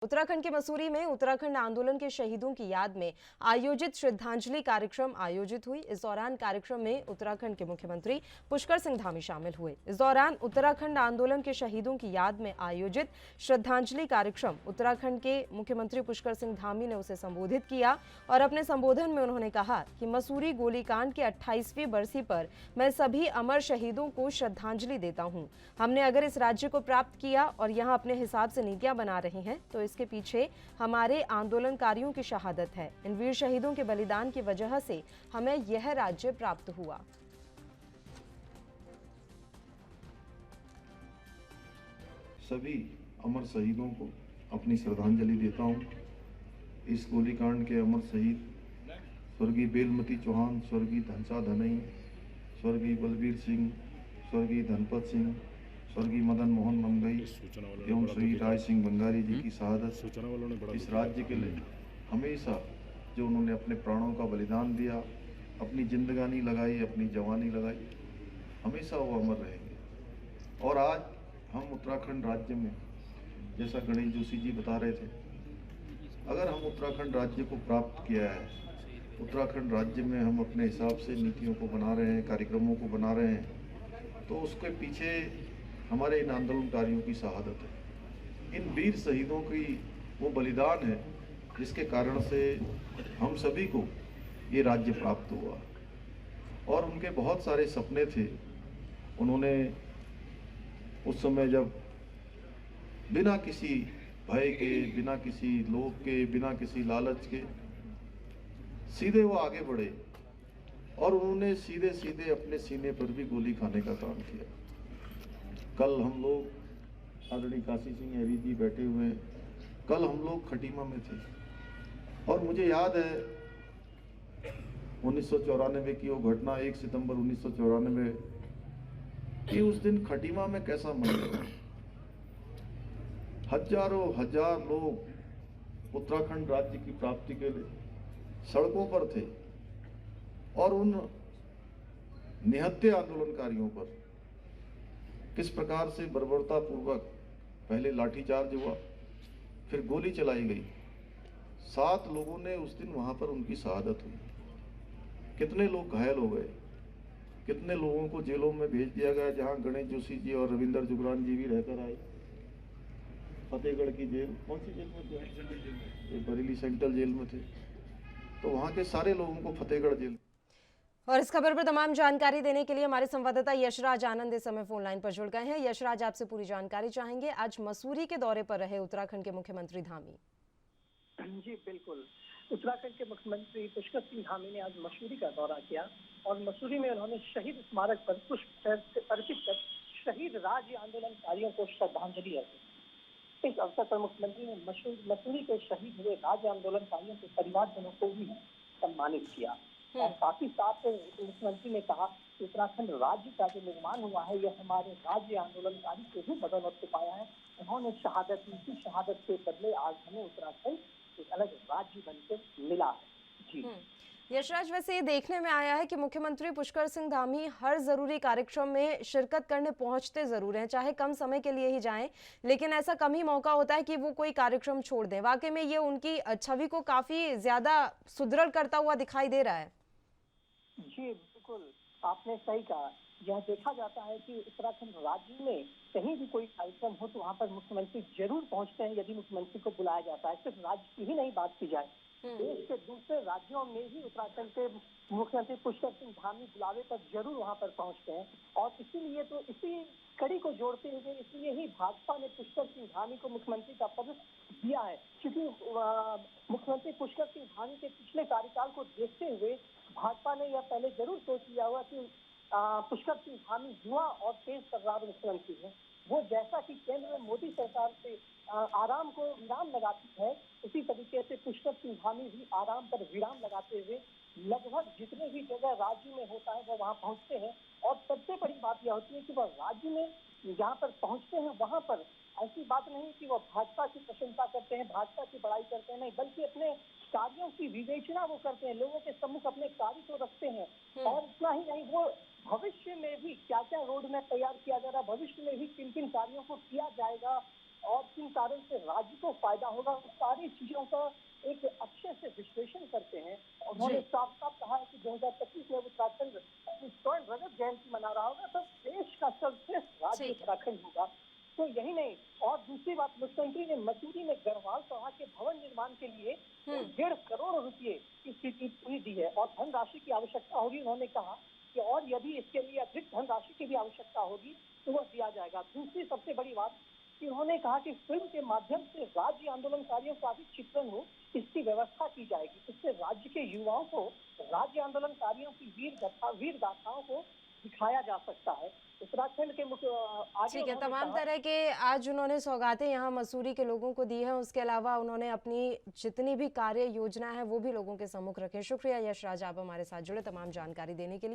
उत्तराखंड के मसूरी में उत्तराखंड आंदोलन के शहीदों की याद में आयोजित श्रद्धांजलि कार्यक्रम आयोजित हुई। इस दौरान कार्यक्रम में उत्तराखंड के मुख्यमंत्री पुष्कर सिंह धामी शामिल हुए। इस दौरान उत्तराखंड आंदोलन के शहीदों की याद में आयोजित श्रद्धांजलि कार्यक्रम उत्तराखंड के मुख्यमंत्री पुष्कर सिंह धामी ने उसे संबोधित किया और अपने संबोधन में उन्होंने कहा कि मसूरी गोलीकांड के 28वीं बरसी पर मैं सभी अमर शहीदों को श्रद्धांजलि देता हूं। हमने अगर इस राज्य को प्राप्त किया और यहां अपने हिसाब से नीतियां बना रहे हैं तो इसके पीछे हमारे आंदोलनकारियों की शहादत है। इन वीर शहीदों के बलिदान की वजह से हमें यह राज्य प्राप्त हुआ। सभी अमर शहीदों को अपनी श्रद्धांजलि देता हूं। इस गोलीकांड के अमर शहीद स्वर्गीय बेलमती चौहान, स्वर्गीय धनसा धनई, स्वर्गीय बलबीर सिंह, स्वर्गीय धनपत सिंह, स्वर्गीय मदन मोहन मंगई एवं श्री राय सिंह बंगारी जी की शहादत इस राज्य के लिए हमेशा जो उन्होंने अपने प्राणों का बलिदान दिया, अपनी जिंदगानी लगाई, अपनी जवानी लगाई, हमेशा वो अमर रहेंगे। और आज हम उत्तराखंड राज्य में, जैसा गणेश जोशी जी बता रहे थे, अगर हम उत्तराखंड राज्य को प्राप्त किया है, उत्तराखंड राज्य में हम अपने हिसाब से नीतियों को बना रहे हैं, कार्यक्रमों को बना रहे हैं, तो उसके पीछे हमारे इन आंदोलनकारियों की शहादत है। इन वीर शहीदों की वो बलिदान है जिसके कारण से हम सभी को ये राज्य प्राप्त हुआ। और उनके बहुत सारे सपने थे। उन्होंने उस समय जब बिना किसी भय के, बिना किसी लोभ के, बिना किसी लालच के सीधे वो आगे बढ़े और उन्होंने सीधे सीधे अपने सीने पर भी गोली खाने का काम किया। कल हम लोग आदरणीय काशी सिंह हरी जी बैठे हुए हैं, कल हम लोग खटीमा में थे और मुझे याद है 1994 की वो घटना, 1 सितंबर 1994 कि उस दिन खटीमा में कैसा मंजर, हजारों हजार लोग उत्तराखंड राज्य की प्राप्ति के लिए सड़कों पर थे और उन निहत्थे आंदोलनकारियों पर किस प्रकार से बर्बरतापूर्वक पहले लाठीचार्ज हुआ, फिर गोली चलाई गई। 7 लोगों ने उस दिन वहां पर उनकी शहादत हुई। कितने लोग घायल हो गए, कितने लोगों को जेलों में भेज दिया गया, जहां गणेश जोशी जी और रविंदर जुगरान जी भी रहकर आए। फतेहगढ़ की जेल, कौन सी जेल में थे? बरेली सेंट्रल जेल में थे। तो वहां के सारे लोगों को फतेहगढ़ जेल। और इस खबर पर तमाम जानकारी देने के लिए हमारे संवाददाता यशराज आनंद इस समय फोन लाइन पर जुड़ गए हैं। यशराज, आपसे पूरी जानकारी चाहेंगे। आज मसूरी के दौरे पर रहे उत्तराखंड के मुख्यमंत्री धामी। जी बिल्कुल, उत्तराखंड के मुख्यमंत्री पुष्कर सिंह धामी ने आज मसूरी का दौरा किया और मसूरी में उन्होंने शहीद स्मारक पर पुष्प अर्पित कर शहीद राज्य आंदोलनकारियों को श्रद्धांजलि अर्पित। इस अवसर पर मुख्यमंत्री ने मसूरी के शहीद हुए राज्य आंदोलनकारियों के परिवारजनों को भी सम्मानित किया और साथ ही साथ मुख्यमंत्री ने कहा कि उत्तराखंड राज्य का जो निर्माण हुआ है यह हमारे राज्य आंदोलनकारी से भी बदौलत पाया है। उन्होंने शहादत दी थी, शहादत के बदले आज हमें उत्तराखंड एक अलग राज्य बनकर मिला है। जी यशराज, वैसे ये देखने में आया है कि मुख्यमंत्री पुष्कर सिंह धामी हर जरूरी कार्यक्रम में शिरकत करने पहुंचते जरूर हैं, चाहे कम समय के लिए ही जाएं, लेकिन ऐसा कम ही मौका होता है कि वो कोई कार्यक्रम छोड़ दें। वाकई में ये उनकी छवि को काफी ज्यादा सुदृढ़ करता हुआ दिखाई दे रहा है। जी बिल्कुल, आपने सही कहा। यह देखा जाता है कि उत्तराखंड राज्य में कहीं भी कोई कार्यक्रम हो तो वहाँ पर मुख्यमंत्री जरूर पहुंचते हैं यदि मुख्यमंत्री को बुलाया जाता है। सिर्फ राज्य की ही नहीं बात की जाए, देश के दूसरे राज्यों में भी उत्तराखंड के मुख्यमंत्री पुष्कर सिंह धामी बुलावे पर जरूर वहां पर पहुंचते हैं और इसीलिए तो इसी कड़ी को जोड़ते हुए इसलिए ही भाजपा ने पुष्कर सिंह धामी को मुख्यमंत्री का पद दिया है, क्योंकि मुख्यमंत्री पुष्कर सिंह धामी के पिछले कार्यकाल को देखते हुए भाजपा ने यह पहले जरूर सोच लिया हुआ कि पुष्कर सिंह धामी युवा और तेज तर्रार मुख्यमंत्री है। वो जैसा कि केंद्र में मोदी सरकार से आराम को विराम लगाती है, उसी तरीके से पुष्कर सिंह धामी भी आराम पर विराम लगाते हुए लगभग जितने भी जगह राज्य में होता है वो वहाँ पहुँचते हैं। और सबसे बड़ी बात यह होती है कि वह राज्य में जहाँ पर पहुँचते हैं वहाँ पर ऐसी बात नहीं कि वह भाजपा की प्रशंसा करते हैं, भाजपा की बड़ाई करते हैं, नहीं, बल्कि अपने कार्यों की विवेचना वो करते हैं, लोगों के सम्मुख अपने कार्य को रखते हैं। और इतना ही नहीं, वो भविष्य में भी क्या क्या रोड मैप तैयार किया जा रहा है, भविष्य में भी किन किन कार्यों को किया जाएगा, और किन कारण से राज्य को फायदा होगा, उस सारी चीजों का एक अच्छे से विश्लेषण करते हैं। उन्होंने जी। साफ साफ कहा है कि 2025 में उत्तराखंड अपनी स्वर्ण रजत जयंती मना रहा होगा, तो देश का सर्वश्रेष्ठ राज्य ठीक है। उत्तराखंड होगा। तो यही नहीं, और दूसरी बात, मुख्यमंत्री ने मसूरी में गढ़वाल सभा के भवन निर्माण के लिए 1.5 करोड़ रुपए की स्वीकृति दी है और धनराशि की आवश्यकता होगी। उन्होंने कहा कि और यदि इसके लिए अतिरिक्त धनराशि की भी आवश्यकता होगी तो वह दिया जाएगा। दूसरी सबसे बड़ी बात कि उन्होंने कहा कि फिल्म के माध्यम से राज्य आंदोलनकारियों का भी चित्रण हो, इसकी व्यवस्था की जाएगी। इससे राज्य के युवाओं को राज्य आंदोलनकारियों की वीर गाथाओं को दिखाया जा सकता है। उत्तराखंड के मुख्य आगे ठीक है, उन्होंने तमाम कहा, तरह के आज उन्होंने सौगातें यहाँ मसूरी के लोगों को दी हैं। उसके अलावा उन्होंने अपनी जितनी भी कार्य योजना है वो भी लोगों के सम्मुख रखे। शुक्रिया यश राज, आप हमारे साथ जुड़े तमाम जानकारी देने के लिए।